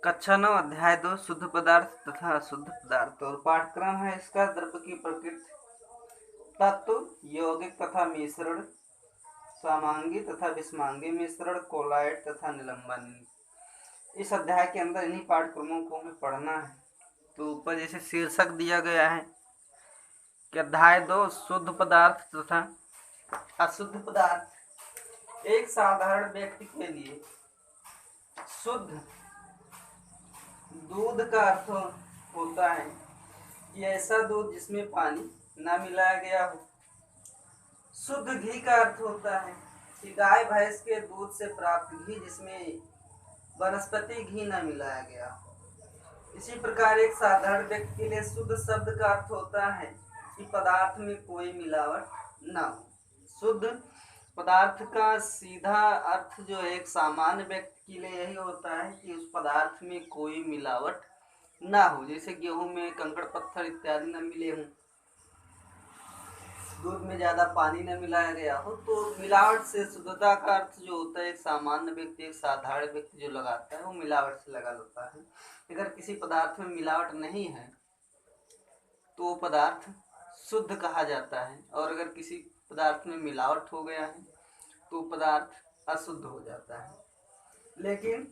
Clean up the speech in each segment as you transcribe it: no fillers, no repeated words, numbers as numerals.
कक्षा 9 अध्याय 2 शुद्ध पदार्थ तथा अशुद्ध पदार्थ और पाठ्यक्रम है इसका द्रव्य की प्रकृति, तत्व, यौगिक तथा मिश्रण, समांगी तथा विषमांगी मिश्रण, कोलाइड तथा निलंबन। इस अध्याय के अंदर इन्हीं पाठ्यक्रमों को हमें पढ़ना है। तो ऊपर जैसे शीर्षक दिया गया है कि अध्याय 2 शुद्ध पदार्थ तथा अशुद्ध पदार्थ। एक साधारण व्यक्ति के लिए शुद्ध दूध का अर्थ होता है कि ऐसा दूध जिसमें पानी न मिलाया गया हो। शुद्ध घी का अर्थ होता है कि गाय भैंस के दूध से प्राप्त घी जिसमें वनस्पति घी न मिलाया गया हो। इसी प्रकार एक साधारण व्यक्ति के लिए शुद्ध शब्द का अर्थ होता है कि पदार्थ में कोई मिलावट न हो। शुद्ध पदार्थ का सीधा अर्थ जो एक सामान्य व्यक्ति के लिए यही होता है कि उस पदार्थ में कोई मिलावट ना हो। जैसे गेहूं में कंकड़ पत्थर इत्यादि न मिले हों, दूध में ज्यादा पानी न मिलाया गया हो, तो मिलावट से शुद्धता का अर्थ जो होता है एक सामान्य व्यक्ति, एक साधारण व्यक्ति जो लगाता है वो मिलावट से लगा लेता है। अगर किसी पदार्थ में मिलावट नहीं है तो वो पदार्थ शुद्ध कहा जाता है, और अगर किसी पदार्थ में मिलावट हो गया है तो पदार्थ अशुद्ध हो जाता है। लेकिन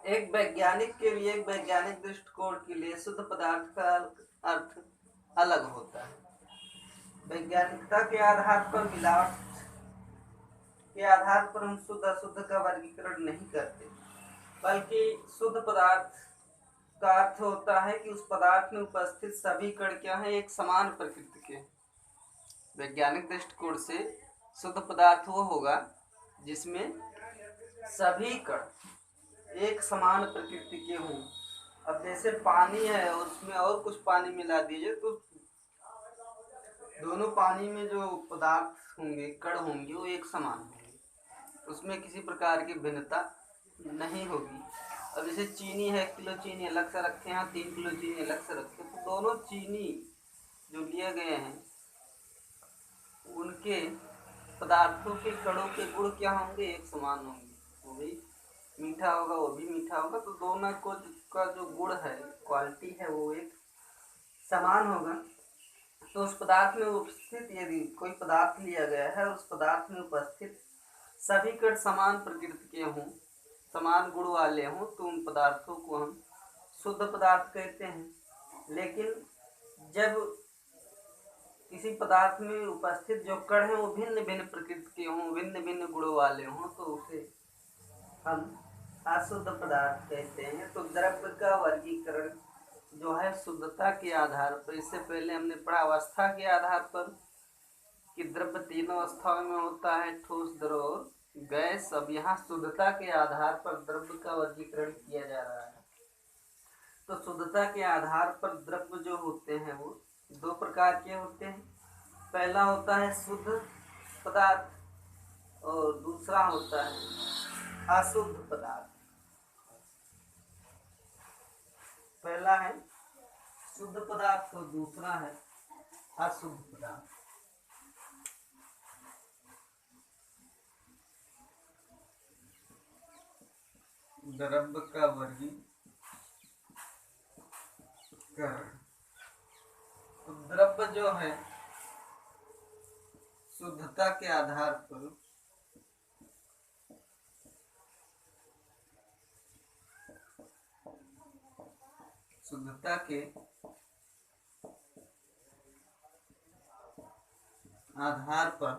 एक वैज्ञानिक के लिए, एक वैज्ञानिक दृष्टिकोण के लिए शुद्ध पदार्थ का अर्थ अलग होता है। वैज्ञानिकता के आधार पर, मिलावट के आधार पर हम शुद्ध अशुद्ध का वर्गीकरण नहीं करते, बल्कि शुद्ध पदार्थ का अर्थ होता है कि उस पदार्थ में उपस्थित सभी कण क्या हैं, एक समान प्रकृति के। वैज्ञानिक दृष्टिकोण से शुद्ध पदार्थ वो होगा जिसमें सभी कण एक समान प्रकृति के हों। अब जैसे पानी है और उसमें और कुछ पानी मिला दीजिए तो दोनों पानी में जो पदार्थ होंगे, कण होंगे, वो एक समान होंगे, उसमें किसी प्रकार की भिन्नता नहीं होगी। अब जैसे चीनी है, 1 किलो चीनी अलग से रखे हैं, 3 किलो चीनी अलग से रखे, तो दोनों चीनी जो लिए गए हैं उनके पदार्थों के कणों के गुण क्या होंगे, एक समान होंगे। वो भी मीठा होगा, वो भी मीठा होगा, तो दोनों को का जो गुण है, क्वालिटी है, वो एक समान होगा। तो उस पदार्थ में उपस्थित यदि कोई पदार्थ लिया गया है, उस पदार्थ में उपस्थित सभी कण समान प्रकृति के हों, समान गुण वाले हों, तो उन पदार्थों को हम शुद्ध पदार्थ कहते हैं। लेकिन जब किसी पदार्थ में उपस्थित जो कण हैं वो भिन्न भिन्न प्रकृति के हों, भिन्न भिन्न गुणों वाले हों, तो उसे हम अशुद्ध पदार्थ कहते हैं। तो द्रव्य का वर्गीकरण जो है शुद्धता के आधार पर, इससे पहले हमने पढ़ा अवस्था के आधार पर कि द्रव्य तीनों अवस्थाओं में होता है, ठोस, द्रव और गैस। अब यहाँ शुद्धता के आधार पर द्रव्य का वर्गीकरण किया जा रहा है। तो शुद्धता के आधार पर द्रव्य जो होते हैं वो 2 प्रकार के होते हैं। पहला होता है शुद्ध पदार्थ और दूसरा होता है अशुद्ध पदार्थ। पहला है शुद्ध पदार्थ और दूसरा है अशुद्ध पदार्थ। द्रव्य का वर्गीकरण। तो द्रव्य जो है शुद्धता के आधार पर शुद्धता के आधार पर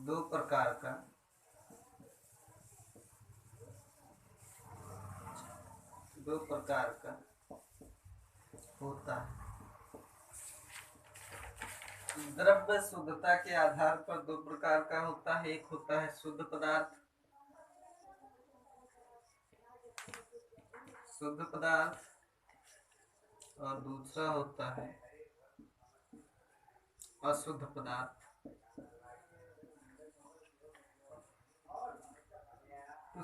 2 प्रकार का होता है। द्रव्य शुद्धता के आधार पर 2 प्रकार का होता है। एक होता है शुद्ध पदार्थ, और दूसरा होता है अशुद्ध पदार्थ। तो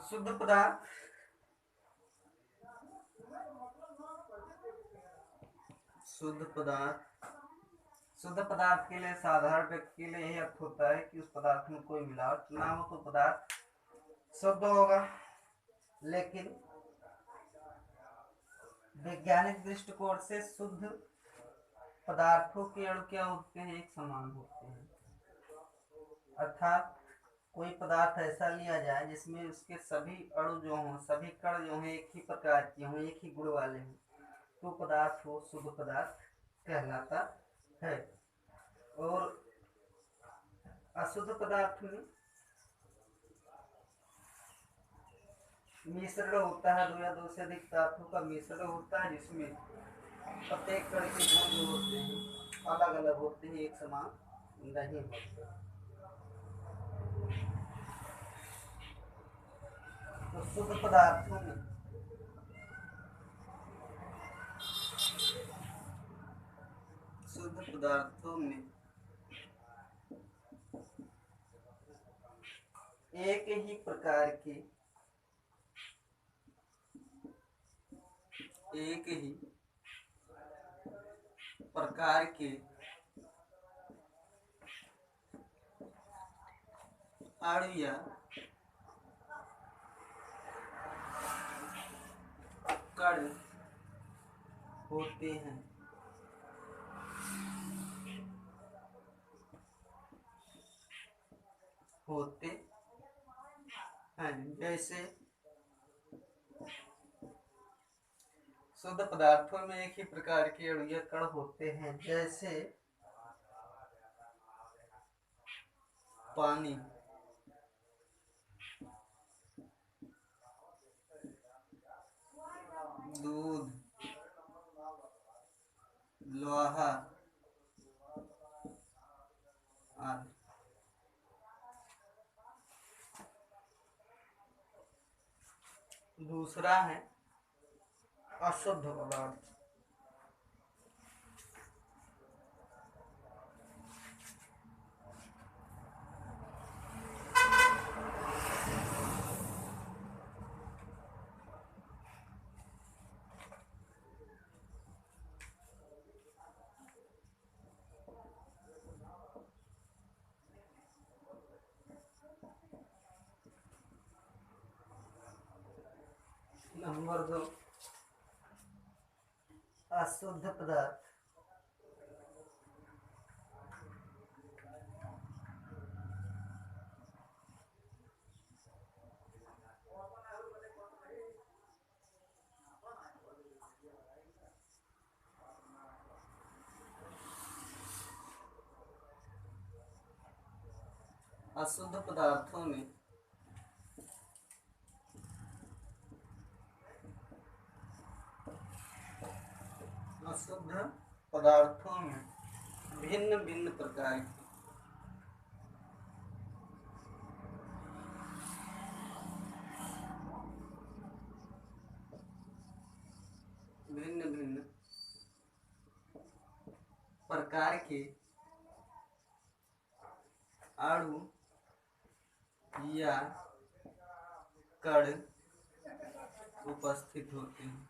शुद्ध पदार्थ के लिए, साधारण व्यक्ति के लिए यही अर्थ होता है कि उस पदार्थ में कोई मिलावट ना हो, तो पदार्थ शुद्ध होगा। लेकिन वैज्ञानिक दृष्टिकोण से शुद्ध पदार्थों के अणु क्या होते हैं, एक समान होते हैं। अर्थात कोई पदार्थ ऐसा लिया जाए जिसमें उसके सभी अणु जो हों, सभी कण जो हैं एक ही प्रकार के हों, एक ही गुण वाले हों, तो पदार्थ वो शुद्ध पदार्थ कहलाता है। और अशुद्ध पदार्थ में मिश्रण होता है, दो या दो से अधिक पदार्थों का मिश्रण होता है, जिसमें प्रत्येक कण के गुण जो होते हैं अलग अलग होते हैं, एक समान नहीं होते। तो शुद्ध पदार्थों में एक ही प्रकार के अणु या कण होते हैं। जैसे शुद्ध पदार्थों में एक ही प्रकार के अणु या कण होते हैं, जैसे पानी, दूध, लोहा आदि। दूसरा है अशुद्ध पदार्थ। नंबर 2 अशुद्ध पदार्थ। अशुद्ध पदार्थों में भिन्न भिन्न प्रकार के अणु या कण उपस्थित होते हैं।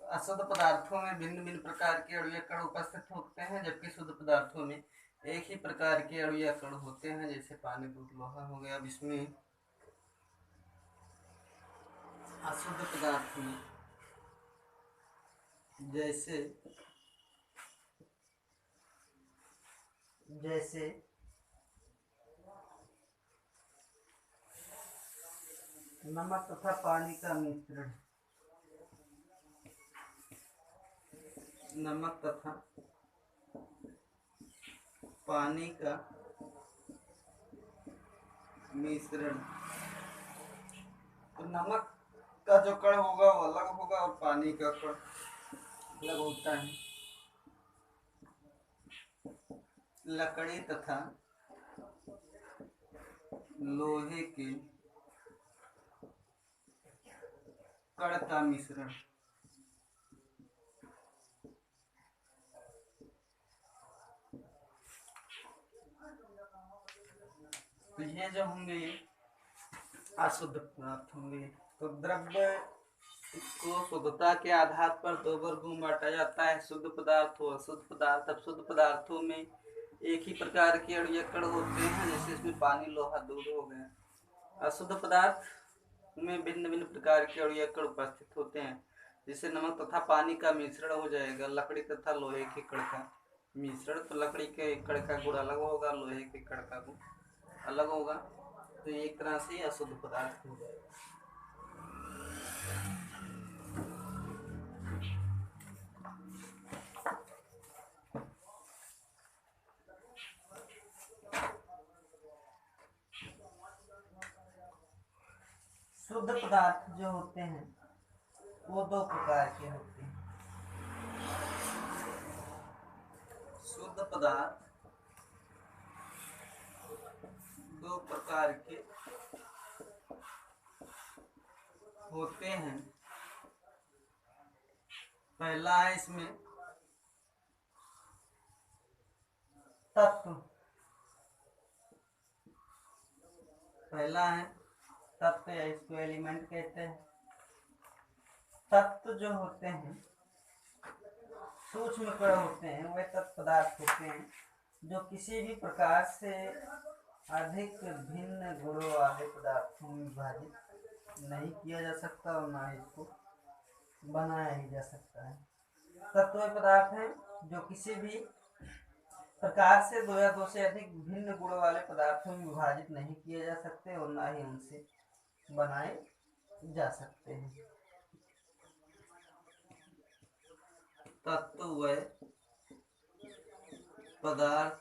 अशुद्ध पदार्थों में भिन्न भिन्न प्रकार के अणु या कण उपस्थित होते हैं, जबकि शुद्ध पदार्थों में एक ही प्रकार के अणु या कण होते हैं, जैसे पानी, दूध, लोहा हो गया। अब इसमें अशुद्ध पदार्थ में जैसे नमक तथा पानी का मिश्रण, नमक तथा पानी का मिश्रण। तो नमक का जो कण होगा वो अलग होगा और पानी का कण अलग होता है। लकड़ी तथा लोहे के कण का मिश्रण। तो ये जो होंगे अशुद्ध पदार्थ होंगे। तो द्रव्य को शुद्धता के आधार पर दो वर्गों में बांटा जाता है, शुद्ध पदार्थ और अशुद्ध पदार्थ। अब शुद्ध पदार्थों में एक ही प्रकार के अणु या कण होते हैं, जैसे इसमें पानी, लोहा, दूध हो गए। अशुद्ध पदार्थ में भिन्न भिन्न प्रकार के अणु या कण उपस्थित होते हैं, जिससे नमक तथा पानी का मिश्रण हो जाएगा। लकड़ी तथा लोहे के कण का मिश्रण, तो लकड़ी के कण का गुण अलग होगा, लोहे के कण का गुण अलग होगा, तो एक तरह से अशुद्ध पदार्थ हो जाएगा। शुद्ध पदार्थ जो होते हैं वो दो प्रकार के होते हैं। शुद्ध पदार्थ दो प्रकार के होते हैं। पहला है इसमें तत्व, पहला है तत्व या इसको एलिमेंट कहते हैं। तत्व जो होते हैं सूक्ष्म कण होते हैं, वे तत्व पदार्थ होते हैं जो किसी भी प्रकार से अधिक भिन्न गुणों वाले पदार्थों में विभाजित नहीं किया जा सकता और ना ही इसको बनाया ही जा सकता है। तत्व वे पदार्थ हैं जो किसी भी प्रकार से दो या दो से अधिक भिन्न गुणों वाले पदार्थों में विभाजित नहीं किए जा सकते और ना ही उनसे बनाए जा सकते हैं। तत्व वे पदार्थ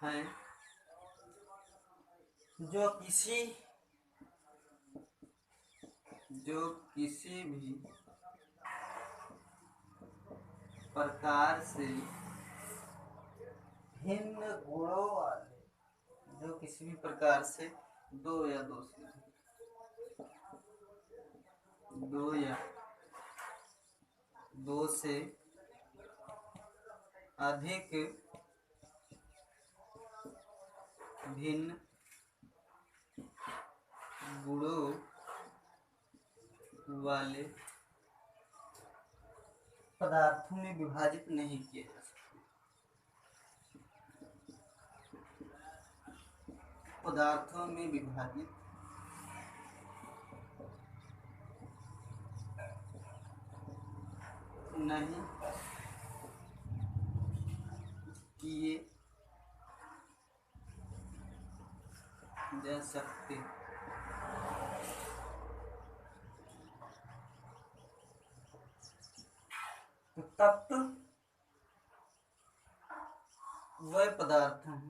हैं जो किसी भी प्रकार से भिन्न गुणों वाले, जो किसी भी प्रकार से दो या दो से अधिक भिन्न गुणों वाले पदार्थों में विभाजित नहीं किए जा सकते। पदार्थों में विभाजित नहीं किए जा सकते। तो तत्व वह पदार्थ हैं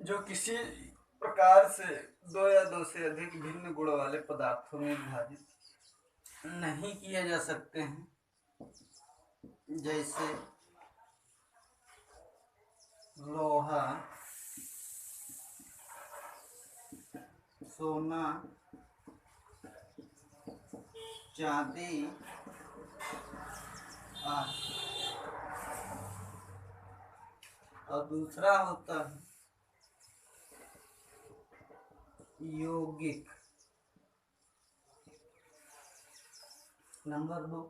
जो किसी प्रकार से दो या दो से अधिक भिन्न गुण वाले पदार्थों में विभाजित नहीं किए जा सकते हैं, जैसे लोहा, सोना, चांदी आदि। और दूसरा होता है यौगिक। नंबर 2,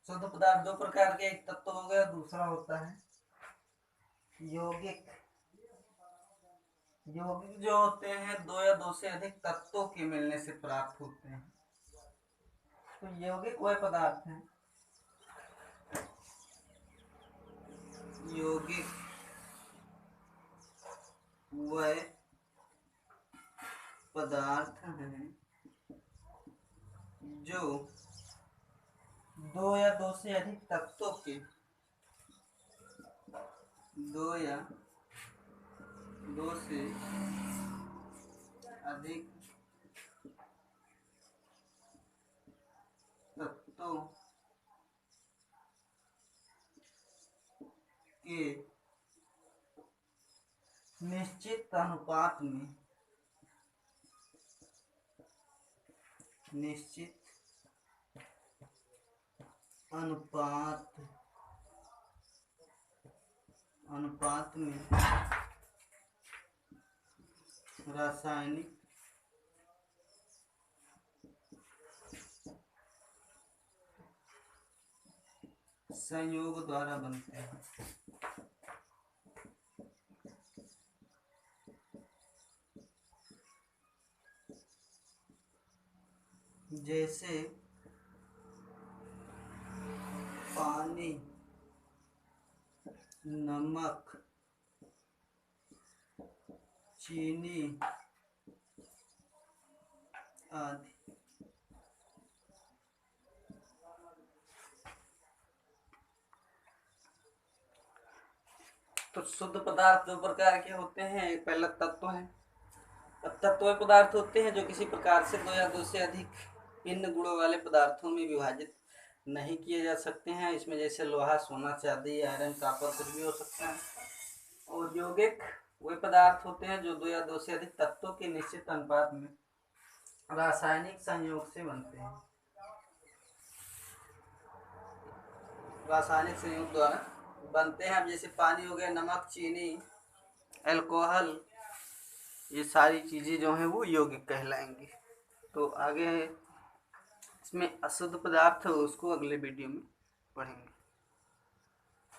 शुद्ध पदार्थ दो प्रकार के, एक तत्व हो गया, दूसरा होता है यौगिक। यौगिक जो होते हैं दो या दो से अधिक तत्वों के मिलने से प्राप्त होते हैं। तो यौगिक वह पदार्थ हैं, यौगिक वह पदार्थ हैं जो दो या दो से अधिक तत्वों के, दो या दो से अधिक तत्वों के निश्चित अनुपात में रासायनिक संयोग द्वारा बनते हैं। जैसे पानी, नमक, चीनी आदि। तो शुद्ध पदार्थ दो प्रकार के होते हैं। एक पहला तत्व है। अब तत्व पदार्थ होते हैं जो किसी प्रकार से दो या दो से अधिक भिन्न गुणों वाले पदार्थों में विभाजित नहीं किए जा सकते हैं। इसमें जैसे लोहा, सोना, चांदी, आयरन, कॉपर कुछ भी हो सकता है। और यौगिक वे पदार्थ होते हैं जो दो या दो से अधिक तत्वों के निश्चित अनुपात में रासायनिक संयोग से बनते हैं। रासायनिक संयोग द्वारा बनते हैं। अब जैसे पानी हो गया, नमक, चीनी, अल्कोहल, ये सारी चीज़ें जो हैं वो यौगिक कहलाएंगी। तो आगे इसमें अशुद्ध पदार्थ उसको अगले वीडियो में पढ़ेंगे।